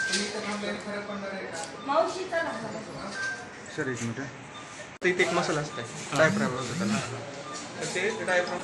Sir एक minute ते एक मसाला असते डायफ्राम होतं त्याला ते डायफ्राम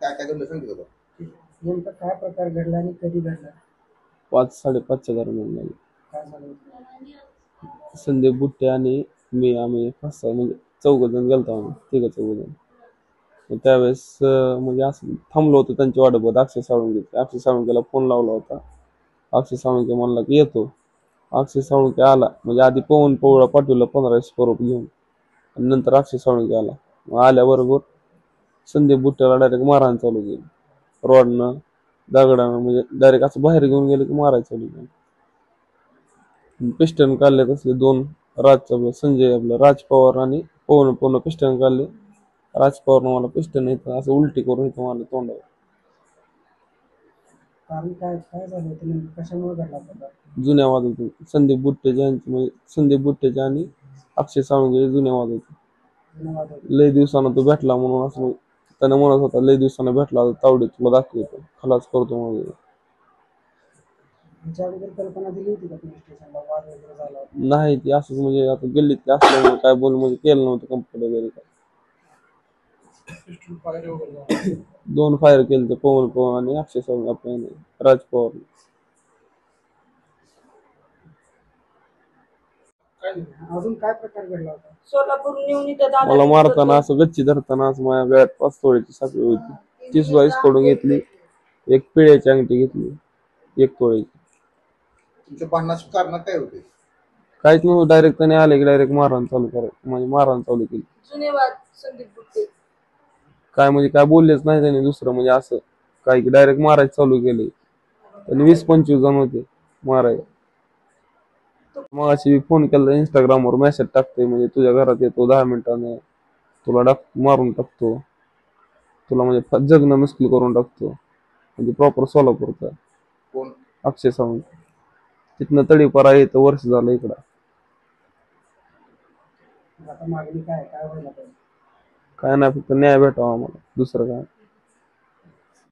काय घडलं सांगितलं होतं नेमका काय प्रकार घडला आणि कधी घडला? 5-5:30च्या दरम्यान झाली. काय झालं? संदीप बुट्टे आणि मी आम्ही 5-6 म्हणजे 4 जण गेलतो आम्ही 3-4 जण. त्यावेळेस म्हणजे असं थांबलो होतो त्यांची वाट बघत अक्षय साळुंकेला फोन लावला होता. अक्षय साळुंके म्हणला की येतो. अक्षय साळुंके आला म्हणजे आधी पवन पवळा पाठवला 1500 स्वरूप घेऊन आणि नंतर अक्षय साळुंके आला. आल्याबरोबर संदीप बुट्ट्याला डायरेक्ट मारहाण चालू केली रॉडनं दगडानं म्हणजे डायरेक्ट असं बाहेर घेऊन गेलं की मारायचं चालू केलं. पिस्टन काढले तसले 2 संजय आपलं राज पवार आणि पवन पिस्टन काढले. राज पवारनं मला पिस्टन इथं असं उलटी करून इथं मला तोंडावर. कारण काय काय झालं होतं नेमकं कशामुळे घडला होता? जुन्या वाद होते संदीप बुट्टेच्या म्हणजे संदीप बुट्टेच्या आणि अक्षय साळुंके जुन्या वाद होते. लय दिवसानं तो भेटला म्हणून असं त्याने म्हणत होता लय दिवसानं भेटला तावडे तुला दाखवतो खलास करतो म्हणजे. त्याच्या अगोदर कल्पना दिली होती का पोलीस स्टेशनला वाद वगैरे झाला? नाही ती असंच म्हणजे आता गल्लीत असल्यामुळे काय बोल म्हणजे केलं नव्हतं कंप्लेंट वगैरे काय. 2 फायर केले ते पवन आणि अक्षय साळुंके आपण राज पवार. अजून काय प्रकार घडला होता? सोलापूर नेऊन इथं मला मारताना असं गच्ची धरताना असं माझ्या गळ्यात 5 तोळ्याची साखळी होती. 30 वाईस कडून घेतली. एक पिळ्याची अंगठी घेतली 1 तोळ्याची. तुमच्या भांडणाचे कारण काय होते? काहीच नव्हतं डायरेक्ट त्याने आले की डायरेक्ट मारहाण चालू करायचं म्हणजे मारहाण चालू केली. जुनेवाद संदीप बुट्टे काय म्हणजे काय बोललेच नाही त्याने दुसरं म्हणजे असं काय की डायरेक्ट मारायचं चालू केले. आणि 20-25 जण होते मारायला. मग अशी फोन केला इंस्टाग्रामवर मेसेज टाकते म्हणजे तुझ्या घरात येतो 10 मिनिटाने तुला मारून टाकतो तुला म्हणजे जगणं मुश्किल करून टाकतो म्हणजे प्रॉपर सोलापूरचा. कोण? अक्षय साळुंके. तिथनं तडीपारा येतं वर्ष झालं इकडं. आता मागणी काय काय व्हायला पाहिजे? काय नाही फक्त न्याय भेटावा आम्हाला दुसरं काय.